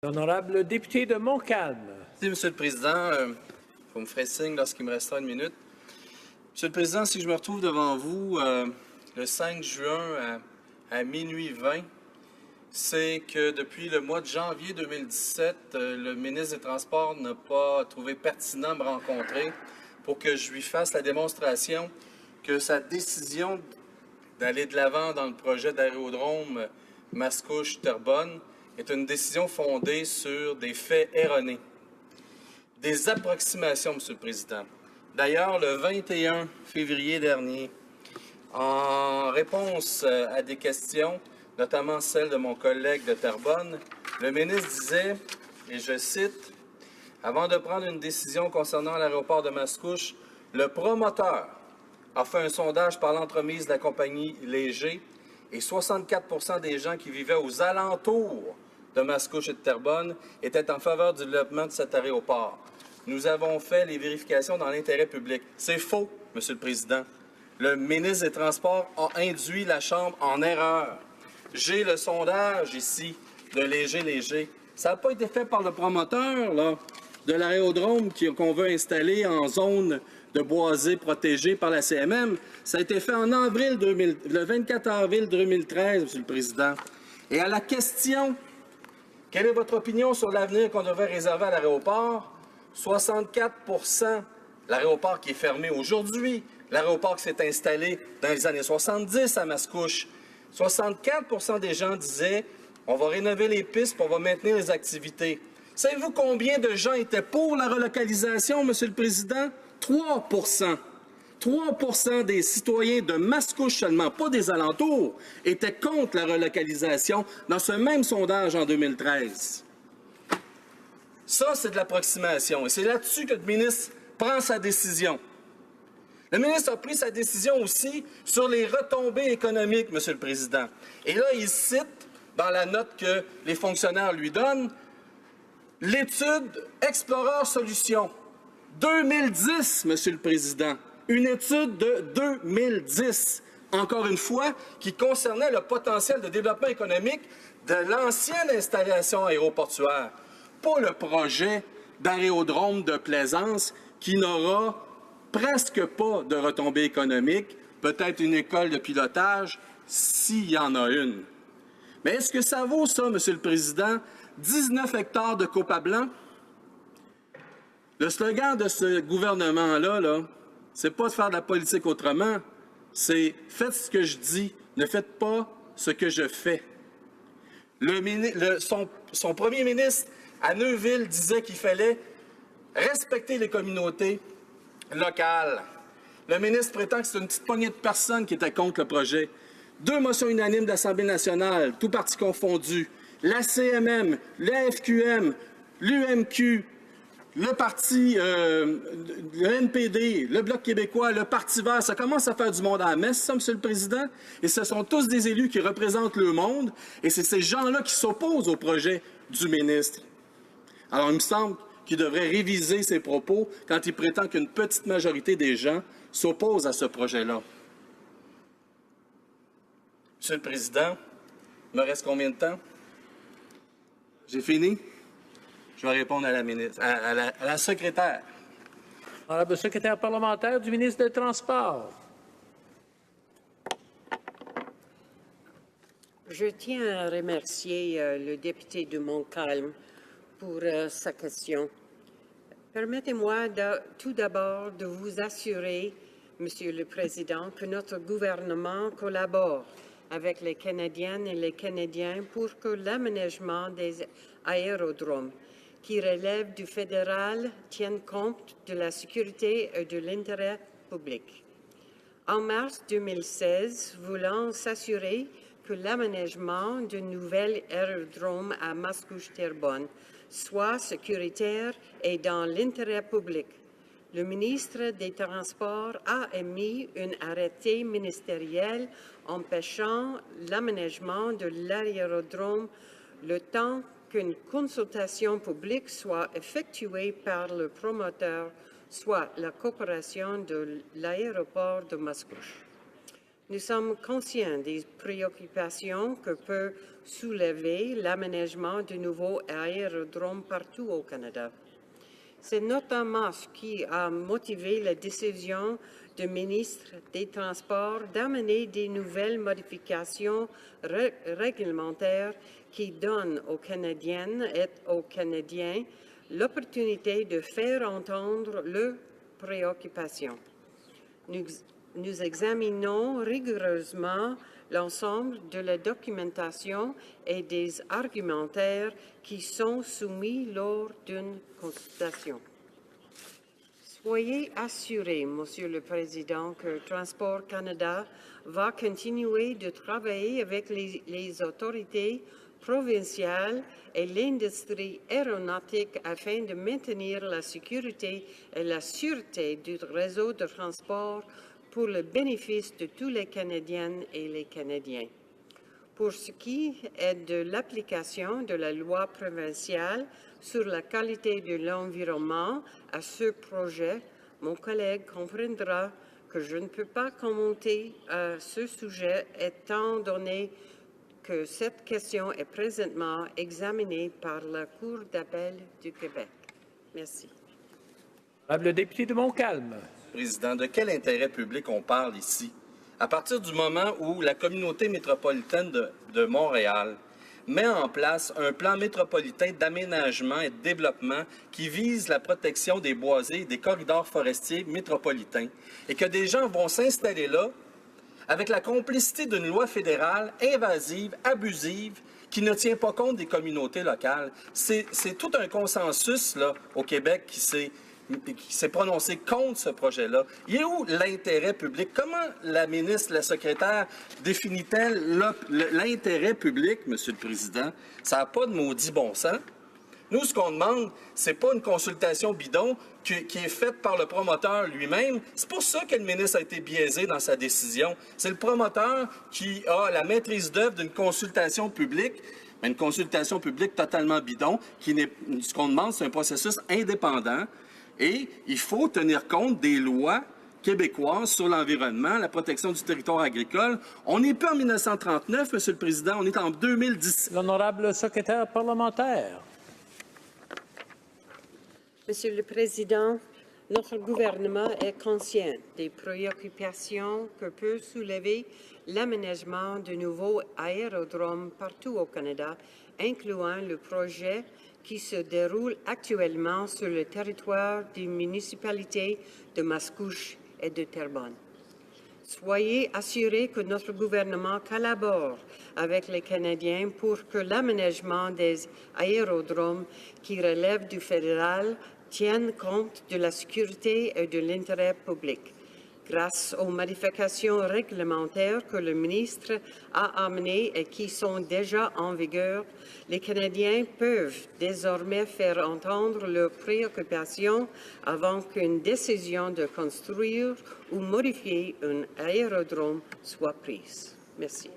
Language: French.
L'honorable député de Montcalm. Merci, Monsieur le Président. Vous me ferez signe lorsqu'il me restera une minute. Monsieur le Président, si je me retrouve devant vous le 5 juin à minuit 20, c'est que depuis le mois de janvier 2017, le ministre des Transports n'a pas trouvé pertinent de me rencontrer pour que je lui fasse la démonstration que sa décision d'aller de l'avant dans le projet d'aérodrome Mascouche-Terrebonne est une décision fondée sur des faits erronés, des approximations, Monsieur le Président. D'ailleurs, le 21 février dernier, en réponse à des questions, notamment celle de mon collègue de Terrebonne, le ministre disait, et je cite, « Avant de prendre une décision concernant l'aéroport de Mascouche, le promoteur a fait un sondage par l'entremise de la compagnie Léger et 64 % des gens qui vivaient aux alentours de Mascouche et de Terrebonne étaient en faveur du développement de cet aéroport. Nous avons fait les vérifications dans l'intérêt public. » C'est faux, Monsieur le Président. Le ministre des Transports a induit la Chambre en erreur. J'ai le sondage ici de Léger. Ça n'a pas été fait par le promoteur là, de l'aérodrome qu'on veut installer en zone de boisé protégée par la CMM. Ça a été fait en avril le 24 avril 2013, Monsieur le Président. Et à la question « Quelle est votre opinion sur l'avenir qu'on devrait réserver à l'aéroport? » 64 % l'aéroport qui est fermé aujourd'hui, l'aéroport qui s'est installé dans les années 70 à Mascouche. 64 % des gens disaient « On va rénover les pistes et on va maintenir les activités. » Savez-vous combien de gens étaient pour la relocalisation, Monsieur le Président? 3 % 3 % des citoyens de Mascouche seulement, pas des alentours, étaient contre la relocalisation dans ce même sondage en 2013. Ça, c'est de l'approximation. Et c'est là-dessus que le ministre prend sa décision. Le ministre a pris sa décision aussi sur les retombées économiques, Monsieur le Président. Et là, il cite, dans la note que les fonctionnaires lui donnent, l'étude Explorer Solutions. 2010, Monsieur le Président. Une étude de 2010, encore une fois, qui concernait le potentiel de développement économique de l'ancienne installation aéroportuaire. Pas le projet d'aérodrome de Plaisance qui n'aura presque pas de retombées économiques, peut-être une école de pilotage, s'il y en a une. Mais est-ce que ça vaut ça, Monsieur le Président, 19 hectares de copa blanc? Le slogan de ce gouvernement-là, c'est pas de faire de la politique autrement, c'est « faites ce que je dis, ne faites pas ce que je fais ». Son premier ministre à Neuville disait qu'il fallait respecter les communautés locales. Le ministre prétend que c'est une petite poignée de personnes qui étaient contre le projet. 2 motions unanimes de l'Assemblée nationale, tous partis confondus, la CMM, la FQM, l'UMQ, le parti, le NPD, le Bloc québécois, le Parti vert, ça commence à faire du monde à la messe, ça, Monsieur le Président. Et ce sont tous des élus qui représentent le monde, et c'est ces gens-là qui s'opposent au projet du ministre. Alors, il me semble qu'il devrait réviser ses propos quand il prétend qu'une petite majorité des gens s'opposent à ce projet-là. Monsieur le Président, il me reste combien de temps? J'ai fini? Je vais répondre à la ministre, à la secrétaire. Honorable secrétaire parlementaire du ministre des Transports. Je tiens à remercier le député de Montcalm pour sa question. Permettez-moi tout d'abord de vous assurer, Monsieur le Président, que notre gouvernement collabore avec les Canadiennes et les Canadiens pour que l'aménagement des aérodromes qui relèvent du fédéral tienne compte de la sécurité et de l'intérêt public. En mars 2016, voulant s'assurer que l'aménagement d'un nouvel aérodrome à Mascouche-Terrebonne soit sécuritaire et dans l'intérêt public, le ministre des Transports a émis un arrêté ministériel empêchant l'aménagement de l'aérodrome le temps qu'une consultation publique soit effectuée par le promoteur, soit la corporation de l'aéroport de Mascouche. Nous sommes conscients des préoccupations que peut soulever l'aménagement de nouveaux aérodromes partout au Canada. C'est notamment ce qui a motivé la décision du ministre des Transports d'amener des nouvelles modifications réglementaires qui donnent aux Canadiennes et aux Canadiens l'opportunité de faire entendre leurs préoccupations. Nous examinons rigoureusement l'ensemble de la documentation et des argumentaires qui sont soumis lors d'une consultation. Soyez assuré, Monsieur le Président, que Transport Canada va continuer de travailler avec les autorités provinciales et l'industrie aéronautique afin de maintenir la sécurité et la sûreté du réseau de transport pour le bénéfice de tous les Canadiennes et les Canadiens. Pour ce qui est de l'application de la loi provinciale sur la qualité de l'environnement à ce projet, mon collègue comprendra que je ne peux pas commenter à ce sujet étant donné que cette question est présentement examinée par la Cour d'appel du Québec. Merci. Le député de Montcalm. Président, de quel intérêt public on parle ici? À partir du moment où la communauté métropolitaine de Montréal met en place un plan métropolitain d'aménagement et de développement qui vise la protection des boisés et des corridors forestiers métropolitains, et que des gens vont s'installer là avec la complicité d'une loi fédérale invasive, abusive, qui ne tient pas compte des communautés locales. C'est tout un consensus là, au Québec qui s'est prononcé contre ce projet-là. Il est où l'intérêt public? Comment la ministre, la secrétaire définit-elle l'intérêt public, Monsieur le Président? Ça n'a pas de maudit bon sens. Nous, ce qu'on demande, c'est pas une consultation bidon qui est faite par le promoteur lui-même. C'est pour ça que le ministre a été biaisé dans sa décision. C'est le promoteur qui a la maîtrise d'œuvre d'une consultation publique, mais une consultation publique totalement bidon, ce qu'on demande, c'est un processus indépendant. Et il faut tenir compte des lois québécoises sur l'environnement, la protection du territoire agricole. On n'est pas en 1939, Monsieur le Président, on est en 2017. L'honorable secrétaire parlementaire. Monsieur le Président, notre gouvernement est conscient des préoccupations que peut soulever l'aménagement de nouveaux aérodromes partout au Canada, incluant le projet qui se déroule actuellement sur le territoire des municipalités de Mascouche et de Terrebonne. Soyez assurés que notre gouvernement collabore avec les Canadiens pour que l'aménagement des aérodromes qui relèvent du fédéral tienne compte de la sécurité et de l'intérêt public. Grâce aux modifications réglementaires que le ministre a amenées et qui sont déjà en vigueur, les Canadiens peuvent désormais faire entendre leurs préoccupations avant qu'une décision de construire ou modifier un aérodrome soit prise. Merci.